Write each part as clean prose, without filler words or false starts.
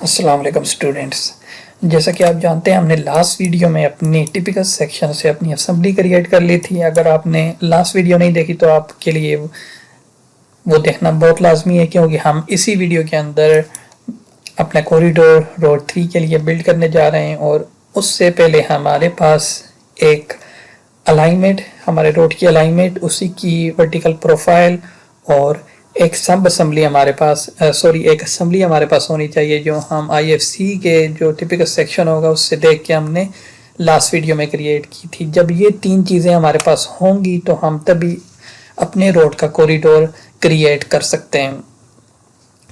अस्सलाम वालेकुम स्टूडेंट्स। जैसा कि आप जानते हैं हमने लास्ट वीडियो में अपनी टिपिकल सेक्शन से अपनी असेंबली क्रिएट कर ली थी। अगर आपने लास्ट वीडियो नहीं देखी तो आपके लिए वो देखना बहुत लाजमी है, क्योंकि हम इसी वीडियो के अंदर अपना कॉरिडोर रोड 3 के लिए बिल्ड करने जा रहे हैं। और उससे पहले हमारे पास एक अलाइनमेंट, हमारे रोड की अलाइनमेंट, उसी की वर्टिकल प्रोफाइल और एक सब असेंबली हमारे पास एक असेंबली हमारे पास होनी चाहिए, जो हम IFC के जो टिपिकल सेक्शन होगा उससे देख के हमने लास्ट वीडियो में क्रिएट की थी। जब ये 3 चीज़ें हमारे पास होंगी तो हम तभी अपने रोड का कॉरिडोर क्रिएट कर सकते हैं।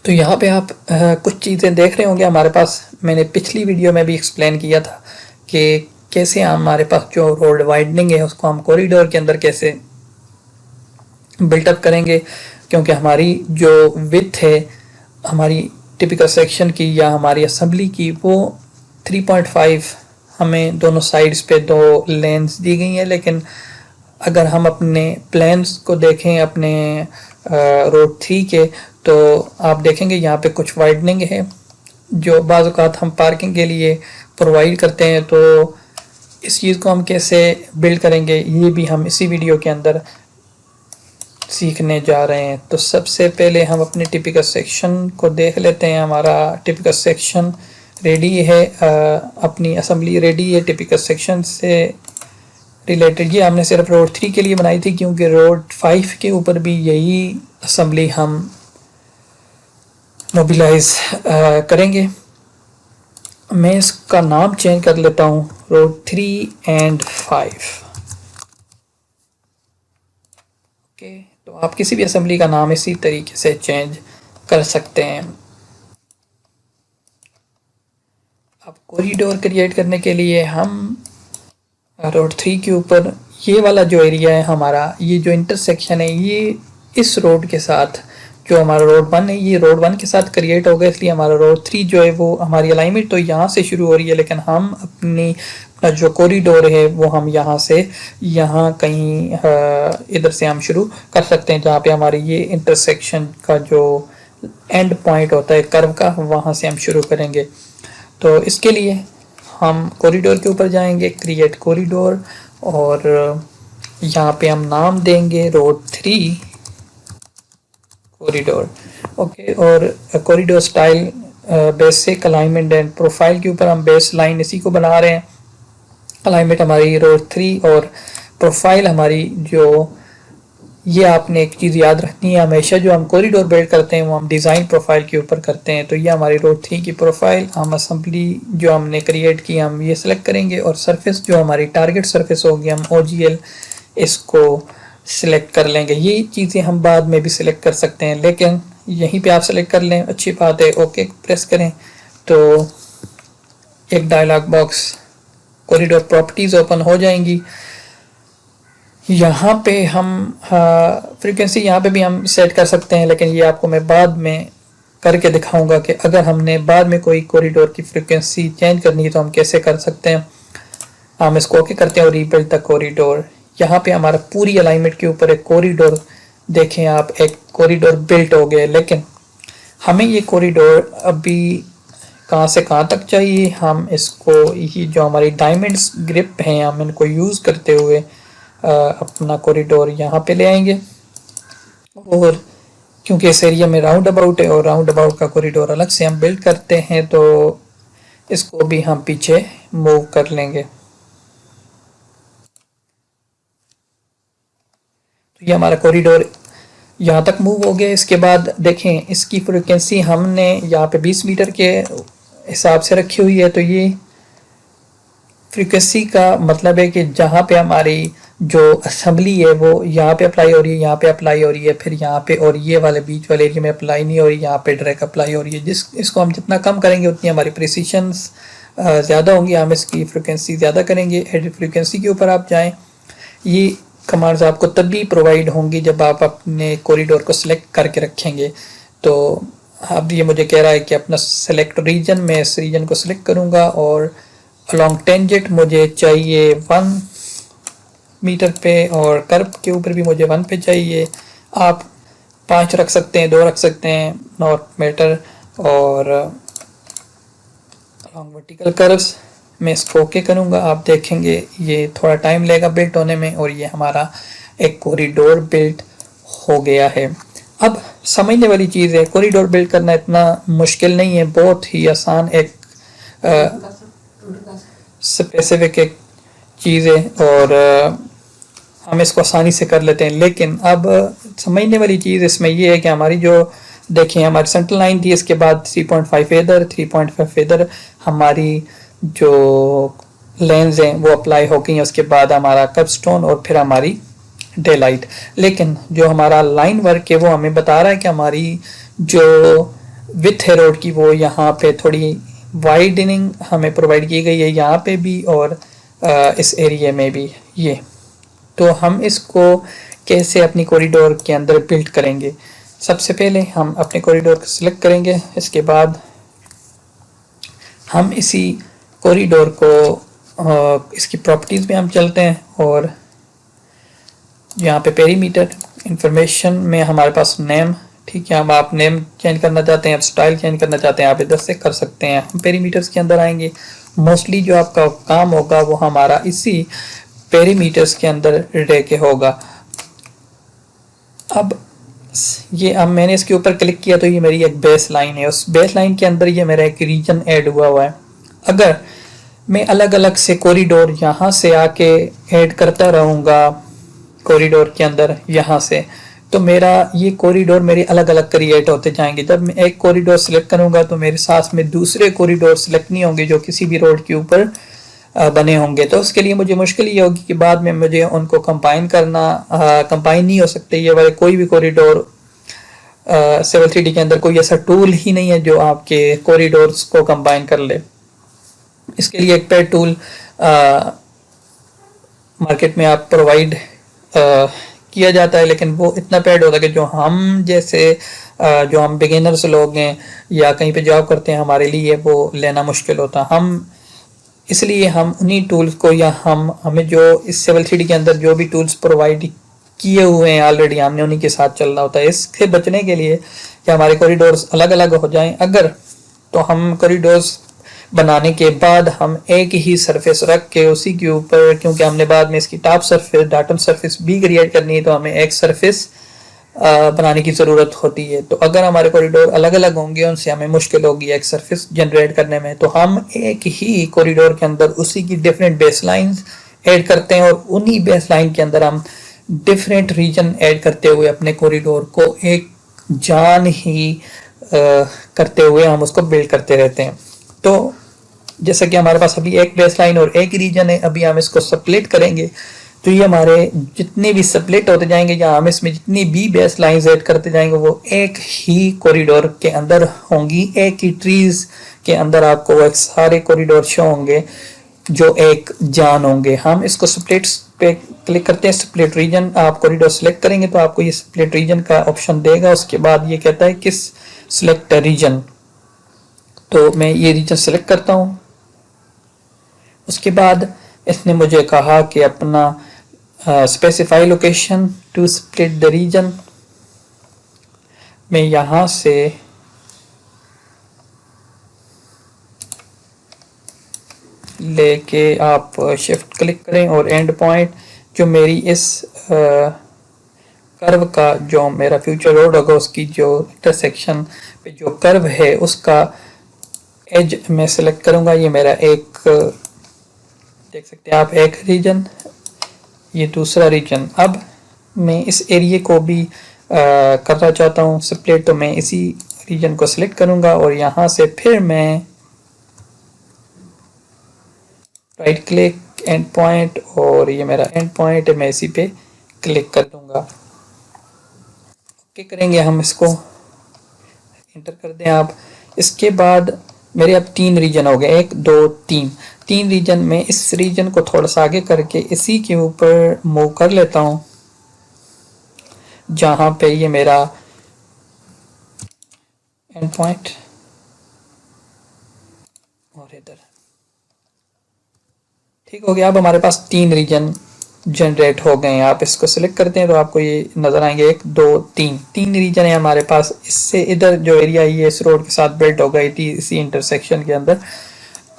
तो यहाँ पे आप कुछ चीज़ें देख रहे होंगे हमारे पास। मैंने पिछली वीडियो में भी एक्सप्लेन किया था कि कैसे हमारे पास जो रोड वाइडनिंग है उसको हम कॉरिडोर के अंदर कैसे बिल्टअप करेंगे, क्योंकि हमारी जो विड्थ है हमारी टिपिकल सेक्शन की या हमारी असेंबली की वो 3.5 हमें दोनों साइड्स पे 2 लेन्स दी गई हैं। लेकिन अगर हम अपने प्लान्स को देखें अपने रोड 3 के, तो आप देखेंगे यहाँ पे कुछ वाइडनिंग है जो बाज़ औक़ात हम पार्किंग के लिए प्रोवाइड करते हैं। तो इस चीज़ को हम कैसे बिल्ड करेंगे ये भी हम इसी वीडियो के अंदर सीखने जा रहे हैं। तो सबसे पहले हम अपने टिपिकल सेक्शन को देख लेते हैं। हमारा टिपिकल सेक्शन रेडी है, अपनी असेंबली रेडी है टिपिकल सेक्शन से रिलेटेड। ये हमने सिर्फ रोड 3 के लिए बनाई थी, क्योंकि रोड 5 के ऊपर भी यही असेंबली हम मोबिलाइज करेंगे। मैं इसका नाम चेंज कर लेता हूँ, रोड 3 एंड 5। ओके, तो आप किसी भी असेंबली का नाम इसी तरीके से चेंज कर सकते हैं। अब कॉरिडोर क्रिएट करने के लिए हम रोड 3 के ऊपर ये वाला जो एरिया है हमारा, ये जो इंटरसेक्शन है, ये इस रोड के साथ जो हमारा रोड 1 है ये रोड 1 के साथ क्रिएट होगा। इसलिए हमारा रोड 3 जो है वो हमारी अलाइनमेंट तो यहाँ से शुरू हो रही है, लेकिन हम अपनी जो कॉरिडोर है वो हम यहाँ से यहाँ कहीं इधर से हम शुरू कर सकते हैं, जहाँ पे हमारे ये इंटरसेक्शन का जो एंड पॉइंट होता है कर्व का, वहाँ से हम शुरू करेंगे। तो इसके लिए हम कॉरिडोर के ऊपर जाएंगे, क्रिएट कॉरिडोर, और यहाँ पे हम नाम देंगे रोड 3 कॉरिडोर। ओके, और corridor style basic alignment and profile के ऊपर हम बेस लाइन इसी को बना रहे हैं। अलाइनमेंट हमारी रोड 3 और प्रोफाइल हमारी जो, ये आपने एक चीज़ याद रखनी है, हमेशा जो हम कॉरिडोर बिल्ड करते हैं वो हम डिज़ाइन प्रोफाइल के ऊपर करते हैं। तो ये हमारी रोड 3 की प्रोफाइल, हम असेंबली जो हमने क्रिएट की हम ये सिलेक्ट करेंगे, और सरफेस जो हमारी टारगेट सरफेस होगी हम OGL इसको सिलेक्ट कर लेंगे। ये चीज़ें हम बाद में भी सिलेक्ट कर सकते हैं, लेकिन यहीं पे आप सिलेक्ट कर लें, अच्छी बात है। ओके प्रेस करें तो एक dialog box corridor properties open हो जाएंगी। यहाँ पे हम फ्रीक्वेंसी यहाँ पे भी हम सेट कर सकते हैं, लेकिन ये आपको मैं बाद में करके दिखाऊंगा कि अगर हमने बाद में कोई कॉरिडोर की फ्रीक्वेंसी चेंज करनी है तो हम कैसे कर सकते हैं। हम इसको ओके करते हैं और रीबिल्ड द कॉरिडोर। यहाँ पे हमारा पूरी अलाइनमेंट के ऊपर एक कॉरिडोर, देखें आप, एक कॉरिडोर बिल्ट हो गया। लेकिन हमें ये कॉरिडोर अभी कहाँ से कहाँ तक चाहिए, हम इसको ये जो हमारी डायमंड्स ग्रिप हैं हम इनको यूज़ करते हुए अपना कॉरिडोर यहाँ पे ले आएंगे। और क्योंकि इस एरिया में राउंड अबाउट है और राउंड अबाउट का कॉरिडोर अलग से हम बिल्ड करते हैं, तो इसको भी हम पीछे मूव कर लेंगे। तो ये हमारा कॉरिडोर यहाँ तक मूव हो गया। इसके बाद देखें इसकी फ्रीक्वेंसी हमने यहाँ पे 20 मीटर के हिसाब से रखी हुई है। तो ये फ्रीक्वेंसी का मतलब है कि जहाँ पे हमारी जो असेंबली है वो यहाँ पे अप्लाई हो रही है, यहाँ पे अप्लाई हो रही है, फिर यहाँ पे, और ये वाले बीच वाले एरिया में अप्लाई नहीं हो रही, यहाँ पे डायरेक्ट अप्लाई हो रही है। इसको हम जितना कम करेंगे उतनी हमारी प्रिसिशंस ज़्यादा होंगी, हम इसकी फ्रीक्वेंसी ज़्यादा करेंगे। एडिट फ्रीक्वेंसी के ऊपर आप जाएँ। ये कमांड्स आपको तभी प्रोवाइड होंगी जब आप अपने कॉरिडोर को सिलेक्ट करके रखेंगे। तो अब ये मुझे कह रहा है कि अपना सेलेक्ट रीजन, मैं इस रीजन को सिलेक्ट करूँगा, और अलॉन्ग टेंजेंट मुझे चाहिए 1 मीटर पे, और कर्व के ऊपर भी मुझे 1 पे चाहिए। आप 5 रख सकते हैं, 2 रख सकते हैं, नॉट मैटर। और अलॉन्ग वर्टिकल कर्व्स। मैं इसको ओके करूँगा, आप देखेंगे ये थोड़ा टाइम लेगा बिल्ट होने में, और ये हमारा एक कॉरिडोर बिल्ट हो गया है। अब समझने वाली चीज़ है, कॉरिडोर बिल्ड करना इतना मुश्किल नहीं है, बहुत ही आसान एक स्पेसिफिक एक चीज़ है, और हम इसको आसानी से कर लेते हैं। लेकिन अब समझने वाली चीज़ इसमें ये है कि हमारी जो देखें हमारी सेंट्रल लाइन थी, इसके बाद 3.5 इधर 3.5 इधर हमारी जो लेंस हैं वो अप्लाई हो गई हैं, उसके बाद हमारा कर्वस्टोन और फिर हमारी डे लाइट। लेकिन जो हमारा लाइन वर्क है वो हमें बता रहा है कि हमारी जो विथ है रोड की वो यहाँ पे थोड़ी वाइडनिंग हमें प्रोवाइड की गई है, यहाँ पे भी और इस एरिया में भी। ये तो हम इसको कैसे अपनी कॉरिडोर के अंदर बिल्ड करेंगे। सबसे पहले हम अपने कॉरिडोर को सिलेक्ट करेंगे, इसके बाद हम इसी कॉरिडोर को इसकी प्रॉपर्टीज़ में हम चलते हैं, और यहाँ पे पेरीमीटर इंफॉर्मेशन में हमारे पास नेम, ठीक है, हम आप नेम चेंज करना चाहते हैं, आप स्टाइल चेंज करना चाहते हैं, आप इधर से कर सकते हैं। हम पेरीमीटर्स के अंदर आएंगे, मोस्टली जो आपका काम होगा वो हमारा इसी पेरीमीटर्स के अंदर रह के होगा। अब अब मैंने इसके ऊपर क्लिक किया तो ये मेरी एक बेस लाइन है, उस बेस लाइन के अंदर ये मेरा एक रीजन ऐड हुआ है। अगर मैं अलग अलग से कॉरिडोर यहाँ से आके ऐड करता रहूँगा कॉरिडोर के अंदर यहाँ से, तो मेरा ये कॉरिडोर मेरे अलग अलग क्रिएट होते जाएंगे। जब मैं एक कॉरिडोर सिलेक्ट करूँगा तो मेरे साथ में दूसरे कॉरिडोर सिलेक्ट नहीं होंगे जो किसी भी रोड के ऊपर बने होंगे। तो उसके लिए मुझे मुश्किल ये होगी कि बाद में मुझे उनको कंबाइन करना, कंबाइन नहीं हो सकते ये वाले कोई भी कॉरिडोर। Civil 3D के अंदर कोई ऐसा टूल ही नहीं है जो आपके कॉरिडोर्स को कंबाइन कर ले। इसके लिए एक पेड टूल मार्केट में आप प्रोवाइड किया जाता है, लेकिन वो इतना पेड होता है कि जो हम जैसे जो हम बिगिनर्स लोग हैं या कहीं पे जॉब करते हैं, हमारे लिए वो लेना मुश्किल होता। हम इसलिए हम उन्हीं टूल्स को, या हमें जो इस Civil 3D के अंदर जो भी टूल्स प्रोवाइड किए हुए हैं ऑलरेडी, हमने उन्हीं के साथ चलना होता है। इससे बचने के लिए कि हमारे कॉरिडोर्स अलग अलग हो जाएं, अगर तो हम कॉरिडोर्स बनाने के बाद हम एक ही सरफेस रख के उसी के ऊपर, क्योंकि हमने बाद में इसकी टॉप सरफेस डाटम सरफेस भी क्रिएट करनी है, तो हमें एक सरफेस बनाने की ज़रूरत होती है। तो अगर हमारे कॉरिडोर अलग अलग होंगे, उनसे हमें मुश्किल होगी एक सरफेस जनरेट करने में। तो हम एक ही कॉरिडोर के अंदर उसी की डिफरेंट बेस लाइन्स ऐड करते हैं, और उन्हीं बेस लाइन के अंदर हम डिफरेंट रीजन ऐड करते हुए अपने कॉरिडोर को एक जान ही करते हुए हम उसको बिल्ड करते रहते हैं। तो जैसा कि हमारे पास अभी एक बेस लाइन और एक रीजन है, अभी हम इसको स्प्लिट करेंगे तो ये हमारे जितने भी स्प्लिट होते जाएंगे, या हम इसमें जितनी भी बेस लाइन्स ऐड करते जाएंगे वो एक ही कॉरिडोर के अंदर होंगी, एक ही ट्रीज के अंदर आपको वो एक सारे कॉरिडोर शो होंगे जो एक जान होंगे। हम इसको स्प्लिट पे क्लिक करते हैं, स्प्लिट रीजन, आप कॉरिडोर सेलेक्ट करेंगे तो आपको ये स्प्लिट रीजन का ऑप्शन देगा। उसके बाद ये कहता है किस सिलेक्ट रीजन, तो मैं ये रीजन सेलेक्ट करता हूँ। उसके बाद इसने मुझे कहा कि अपना specify location to split the region. मैं यहाँ से लेके आप शिफ्ट क्लिक करें और एंड पॉइंट जो मेरी इस कर्व का जो मेरा फ्यूचर रोड होगा उसकी जो इंटरसेक्शन पे जो कर्व है उसका एज मैं सेलेक्ट करूँगा। ये मेरा एक देख सकते हैं आप एक रीजन, ये दूसरा रीजन। अब मैं इस एरिया को भी करना चाहता हूँ स्प्लिट, तो मैं इसी रीजन को सिलेक्ट करूँगा और यहाँ से फिर मैं राइट क्लिक एंड पॉइंट, और ये मेरा एंड पॉइंट है, मैं इसी पे क्लिक कर दूँगा। ओके करेंगे हम इसको, इंटर कर दें आप। इसके बाद मेरे अब 3 रीजन हो गए, 1 2 3 रीजन में इस रीजन को थोड़ा सा आगे करके इसी के ऊपर मूव कर लेता हूँ, जहाँ पे ये मेरा एंड पॉइंट और इधर ठीक हो गया। अब हमारे पास 3 रीजन जनरेट हो गए हैं। आप इसको सिलेक्ट करते हैं तो आपको ये नजर आएंगे 1 2 3 रीजन है हमारे पास। इससे इधर जो एरिया ये इस रोड के साथ बिल्ड हो गई थी इसी इंटरसेक्शन के अंदर।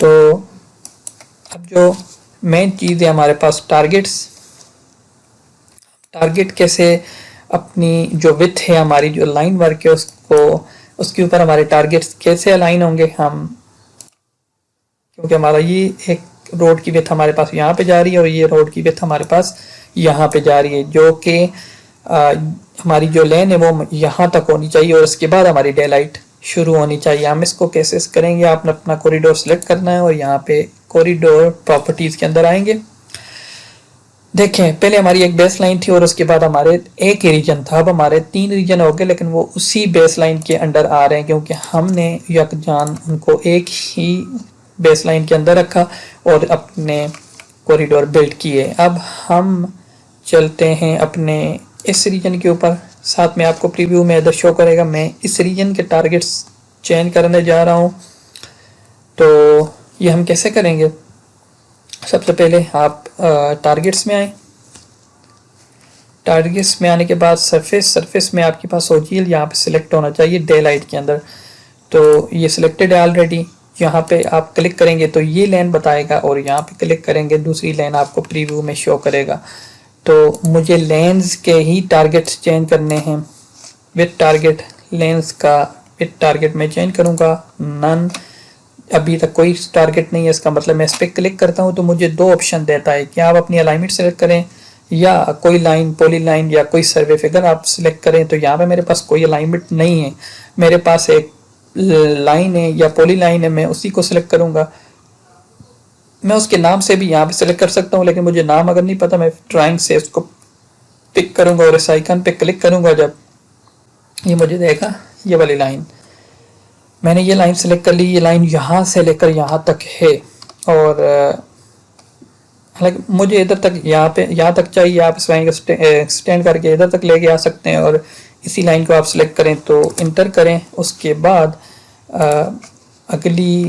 तो अब जो मेन चीज़ है हमारे पास टारगेट कैसे अपनी जो विथ है हमारी जो लाइन वर्क है उसको उसके ऊपर हमारे टारगेट्स कैसे अलाइन होंगे हम, क्योंकि हमारा ये एक रोड की विथ हमारे पास यहाँ पे जा रही है और ये रोड की विथ हमारे पास यहाँ पे जा रही है, जो कि हमारी जो लेन है वो यहाँ तक होनी चाहिए और उसके बाद हमारी डे लाइट शुरू होनी चाहिए। हम इसको कैसे करेंगे, आपने अपना कॉरिडोर सेलेक्ट करना है और यहाँ पे कॉरिडोर प्रॉपर्टीज के अंदर आएंगे। देखें पहले हमारी एक बेस लाइन थी और उसके बाद हमारे एक ही रीजन था, अब हमारे 3 रीजन हो गए, लेकिन वो उसी बेस लाइन के अंडर आ रहे हैं क्योंकि हमने यकजान उनको एक ही बेस लाइन के अंदर रखा और अपने कॉरिडोर बिल्ड किए। अब हम चलते हैं अपने इस रीजन के ऊपर, साथ में आपको प्रीव्यू में इधर शो करेगा। मैं इस रीजन के टारगेट्स चेंज करने जा रहा हूँ। तो ये हम कैसे करेंगे, सबसे पहले आप टारगेट्स में आए। टारगेट्स में आने के बाद सरफेस में आपके पास ओजीएल यहाँ पे सिलेक्ट होना चाहिए डे लाइट के अंदर। तो ये सिलेक्टेड है ऑलरेडी। यहाँ पे आप क्लिक करेंगे तो ये लाइन बताएगा और यहाँ पे क्लिक करेंगे दूसरी लाइन आपको प्रीव्यू में शो करेगा। तो मुझे लेंस के ही टारगेट्स चेंज करने हैं। विथ टारगेट लेंस का विथ टारगेट में चेंज करूँगा नन। अभी तक कोई टारगेट नहीं है, इसका मतलब मैं इस पर क्लिक करता हूँ तो मुझे 2 ऑप्शन देता है कि आप अपनी अलाइनमेंट सेलेक्ट करें या कोई लाइन पॉली लाइन या कोई सर्वे फिगर आप सिलेक्ट करें। तो यहाँ पे मेरे पास कोई अलाइनमेंट नहीं है, मेरे पास एक लाइन है या पॉली लाइन है, मैं उसी को सिलेक्ट करूँगा। मैं उसके नाम से भी यहाँ पे सिलेक्ट कर सकता हूँ, लेकिन मुझे नाम अगर नहीं पता मैं ड्राइंग से उसको पिक करूँगा और इस आइकन पे क्लिक करूँगा, जब ये मुझे देगा ये वाली लाइन। मैंने ये लाइन सेलेक्ट कर ली, ये लाइन यहाँ से लेकर यहाँ तक है और हालांकि मुझे इधर तक यहाँ तक चाहिए, आप इस लाइन को एक्सटेंड करके इधर तक लेके आ सकते हैं और इसी लाइन को आप सिलेक्ट करें तो इंटर करें। उसके बाद अगली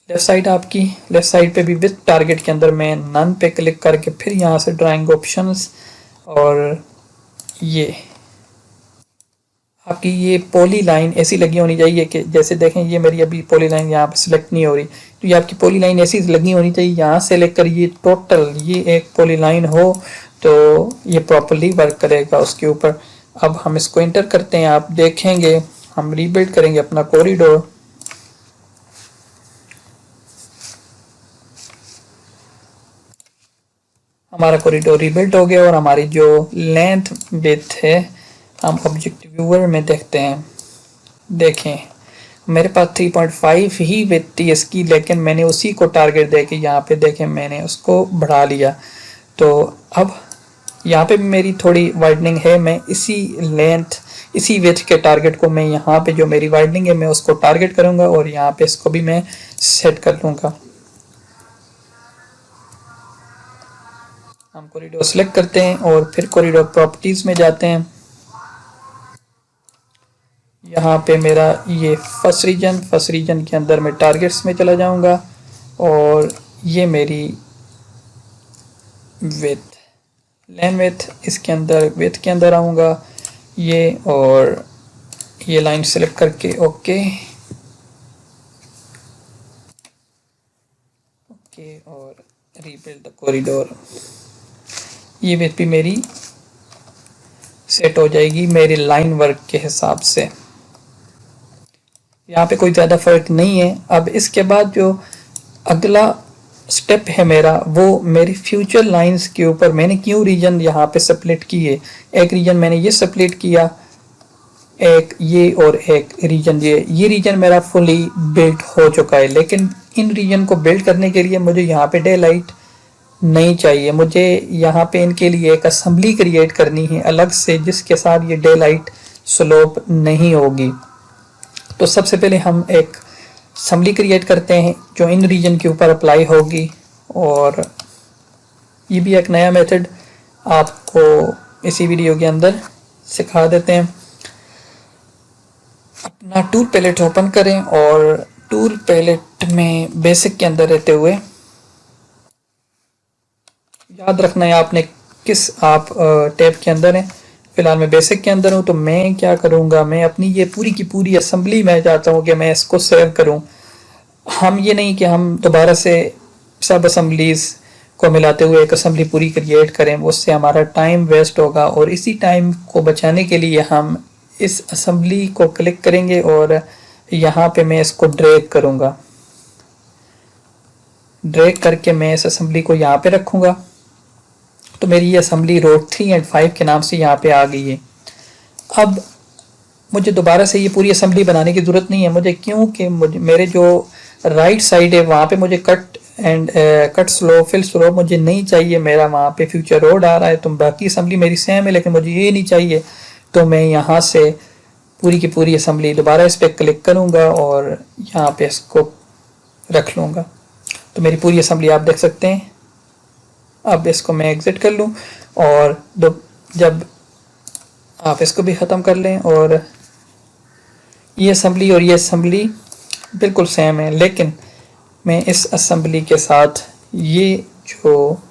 लेफ्ट साइड आपकी लेफ्ट साइड पे भी विथ टारगेट के अंदर मैं नन पे क्लिक करके फिर यहाँ से ड्राइंग ऑप्शंस और ये आपकी ये पॉली लाइन ऐसी लगी होनी चाहिए कि जैसे देखें ये मेरी अभी पॉली लाइन यहाँ पे सिलेक्ट नहीं हो रही, तो ये आपकी पॉली लाइन ऐसी लगी होनी चाहिए यहाँ से लेकर ये टोटल ये एक पॉली लाइन हो तो ये प्रॉपरली वर्क करेगा उसके ऊपर। अब हम इसको इंटर करते हैं, आप देखेंगे हम रीबिल्ड करेंगे अपना कॉरिडोर। हमारा कॉरिडोर रीबिल्ड हो गया और हमारी जो लेंथ विड्थ है हम ऑब्जेक्ट व्यूअर में देखते हैं। देखें मेरे पास 3.5 ही विड्थ थी इसकी, लेकिन मैंने उसी को टारगेट दे के यहाँ पे देखें मैंने उसको बढ़ा लिया। तो अब यहाँ पे मेरी थोड़ी वाइडनिंग है, मैं इसी लेंथ इसी विड्थ के टारगेट को मैं यहाँ पे जो मेरी वाइडनिंग है मैं उसको टारगेट करूँगा और यहाँ पे इसको भी मैं सेट कर लूँगा। हम कॉरिडोर सेलेक्ट करते हैं और फिर कॉरिडोर प्रॉपर्टीज में जाते हैं। यहाँ पे मेरा ये फर्स्ट रीजन के अंदर मैं टारगेट्स में चला जाऊँगा और ये मेरी विड्थ लेन विड्थ इसके अंदर विड्थ के अंदर आऊँगा ये और ये लाइन सेलेक्ट करके ओके और रीबिल्ड द कॉरिडोर। ये विड्थ भी मेरी सेट हो जाएगी मेरी लाइन वर्क के हिसाब से। यहाँ पे कोई ज़्यादा फर्क नहीं है। अब इसके बाद जो अगला स्टेप है मेरा वो मेरी फ्यूचर लाइंस के ऊपर मैंने क्यों रीजन यहाँ पे स्प्लिट किए। एक रीजन मैंने ये स्प्लिट किया, एक ये और एक रीजन ये रीजन मेरा फुली बिल्ट हो चुका है, लेकिन इन रीजन को बिल्ड करने के लिए मुझे यहाँ पे डे लाइट नहीं चाहिए। मुझे यहाँ पे इनके लिए एक असेंबली क्रिएट करनी है अलग से जिसके साथ ये डे लाइट स्लोप नहीं होगी। तो सबसे पहले हम एक असेंबली क्रिएट करते हैं जो इन रीजन के ऊपर अप्लाई होगी और ये भी एक नया मेथड आपको इसी वीडियो के अंदर सिखा देते हैं। अपना टूल पैलेट ओपन करें और टूल पैलेट में बेसिक के अंदर रहते हुए याद रखना है आपने किस आप टैब के अंदर हैं। फिलहाल मैं बेसिक के अंदर हूँ तो मैं क्या करूँगा, मैं अपनी ये पूरी की पूरी असेंबली में चाहता हूँ कि मैं इसको सेव करूँ। हम ये नहीं कि हम दोबारा से सब असम्बलीज को मिलाते हुए एक असम्बली पूरी क्रिएट करें, उससे हमारा टाइम वेस्ट होगा। और इसी टाइम को बचाने के लिए हम इस असम्बली को क्लिक करेंगे और यहाँ पे मैं इसको ड्रैग करूँगा। ड्रैग करके मैं इस असम्बली को यहाँ पे रखूँगा, तो मेरी ये असम्बली रोड 3 एंड 5 के नाम से यहाँ पे आ गई है। अब मुझे दोबारा से ये पूरी असम्बली बनाने की ज़रूरत नहीं है मुझे, क्योंकि मुझे मेरे जो राइट साइड है वहाँ पे मुझे कट स्लो फिल स्लो मुझे नहीं चाहिए। मेरा वहाँ पे फ्यूचर रोड आ रहा है, तो बाकी असम्बली मेरी सेम है, लेकिन मुझे ये नहीं चाहिए। तो मैं यहाँ से पूरी की पूरी असम्बली दोबारा इस पर क्लिक करूँगा और यहाँ पे इसको रख लूँगा। तो मेरी पूरी असम्बली आप देख सकते हैं। अब इसको मैं एग्ज़िट कर लूँ और जब आप इसको भी ख़त्म कर लें, और ये असम्बली और ये असम्बली बिल्कुल सेम है, लेकिन मैं इस असम्बली के साथ ये जो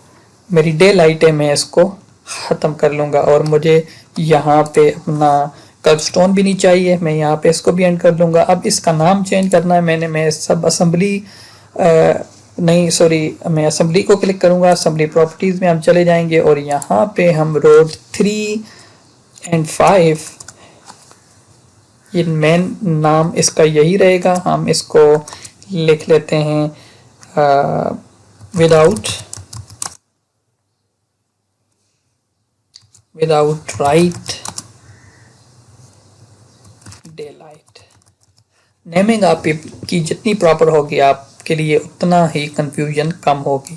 मेरी डे लाइट है मैं इसको ख़त्म कर लूँगा। और मुझे यहाँ पे अपना कर्वस्टोन भी नहीं चाहिए, मैं यहाँ पे इसको भी एंड कर लूँगा। अब इसका नाम चेंज करना है मैं सब असम्बली नहीं सॉरी मैं असम्बली को क्लिक करूँगा। असम्बली प्रॉपर्टीज़ में हम चले जाएंगे और यहाँ पे हम रोड 3 एंड 5, ये मेन नाम इसका यही रहेगा। हम इसको लिख लेते हैं without right day light. Naming आपकी जितनी प्रॉपर होगी आपके लिए उतना ही कंफ्यूजन कम होगी।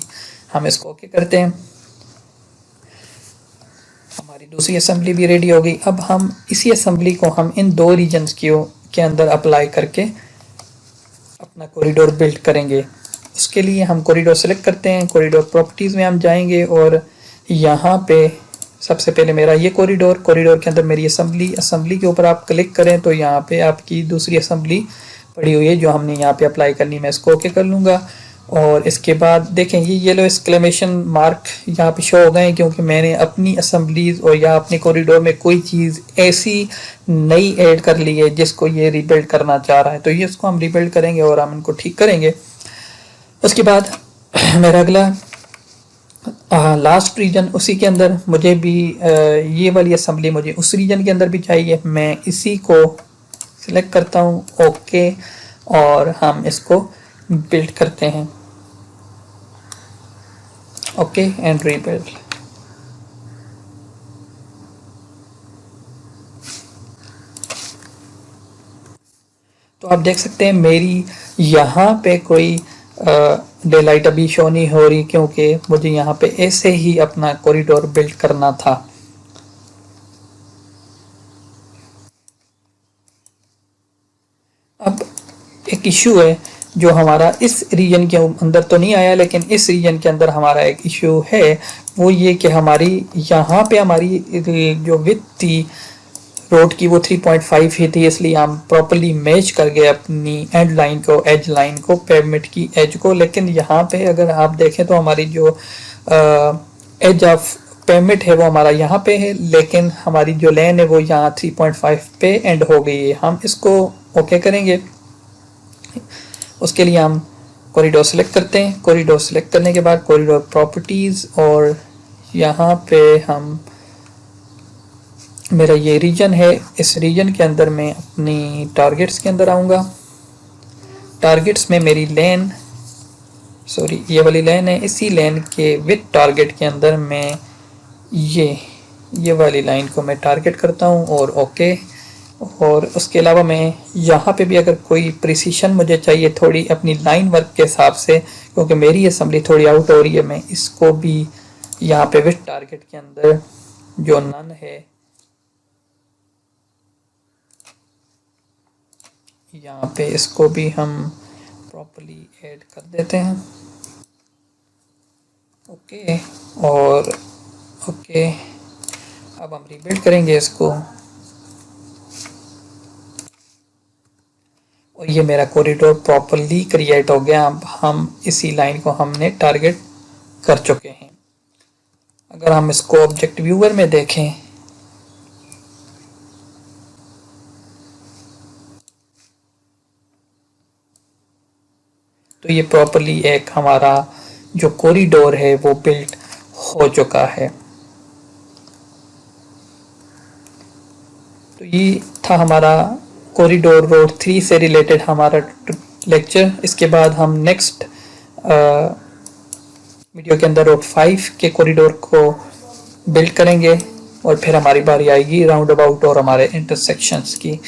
हम इसको ओके करते हैं। हमारी दूसरी असम्बली भी रेडी हो गई। अब हम इसी असम्बली को हम इन दो रीजन्स के अंदर अप्लाई करके अपना कॉरिडोर बिल्ड करेंगे। उसके लिए हम कॉरिडोर सेलेक्ट करते हैं, कॉरिडोर प्रॉपर्टीज़ में हम जाएंगे और यहाँ पे सबसे पहले मेरा ये कॉरिडोर के अंदर मेरी असम्बली के ऊपर आप क्लिक करें तो यहाँ पे आपकी दूसरी असम्बली पड़ी हुई है जो हमने यहाँ पे अप्लाई करनी। मैं इसको ओके कर लूँगा और इसके बाद देखें ये येलो एक्सक्लेमेशन मार्क यहाँ पे शो हो गए हैं, क्योंकि मैंने अपनी असम्बलीज और या अपने कॉरिडोर में कोई चीज़ ऐसी नई ऐड कर ली है जिसको ये रिबिल्ड करना चाह रहा है। तो ये इसको हम रिबिल्ड करेंगे और हम इनको ठीक करेंगे। उसके बाद मेरा अगला लास्ट रीजन, उसी के अंदर मुझे भी ये वाली असम्बली मुझे उस रीजन के अंदर भी चाहिए। मैं इसी को सिलेक्ट करता हूँ, ओके, और हम इसको बिल्ड करते हैं, ओके एंड रीबिल्ड। तो आप देख सकते हैं मेरी यहाँ पे कोई डे लाइट अभी शो नहीं हो रही, क्योंकि मुझे यहाँ पे ऐसे ही अपना कॉरिडोर बिल्ड करना था। अब एक इशू है जो हमारा इस रीजन के अंदर तो नहीं आया, लेकिन इस रीजन के अंदर हमारा एक इशू है, वो ये कि हमारी यहाँ पे हमारी जो विड्थ थी रोड की वो 3.5 ही थी, इसलिए हम प्रॉपरली मैच कर गए अपनी एंड लाइन को, एज लाइन को, पेवमेंट की एज को। लेकिन यहाँ पे अगर आप देखें तो हमारी जो एज ऑफ पेवमेंट है वो हमारा यहाँ पे है, लेकिन हमारी जो लेन है वो यहाँ 3.5 पे एंड हो गई है। हम इसको ओके करेंगे। उसके लिए हम कॉरिडोर सेलेक्ट करते हैं। कॉरिडोर सेलेक्ट करने के बाद कॉरिडोर प्रॉपर्टीज़, और यहाँ पे हम मेरा ये रीजन है, इस रीजन के अंदर मैं अपनी टारगेट्स के अंदर आऊँगा। टारगेट्स में मेरी लेन ये वाली लेन है, इसी लेन के विद टारगेट के अंदर मैं ये वाली लाइन को मैं टारगेट करता हूँ और ओके। और उसके अलावा मैं यहाँ पे भी अगर कोई प्रिसीशन मुझे चाहिए थोड़ी अपनी लाइन वर्क के हिसाब से, क्योंकि मेरी असम्बली थोड़ी आउट हो रही है, मैं इसको भी यहाँ पे विद टारगेट के अंदर जो नन है यहाँ पे इसको भी हम प्रॉपर्ली ऐड कर देते हैं, ओके और ओके। अब हम रिबिल्ड करेंगे इसको और ये मेरा कॉरिडोर प्रॉपरली क्रिएट हो गया। अब हम इसी लाइन को हमने टारगेट कर चुके हैं। अगर हम इसको ऑब्जेक्ट व्यूअर में देखें तो ये प्रॉपरली एक हमारा जो कॉरिडोर है वो बिल्ट हो चुका है। तो ये था हमारा कॉरिडोर रोड 3 से रिलेटेड हमारा लेक्चर। इसके बाद हम नेक्स्ट वीडियो के अंदर रोड 5 के कॉरिडोर को बिल्ड करेंगे और फिर हमारी बारी आएगी राउंड अबाउट और हमारे इंटरसेक्शंस की।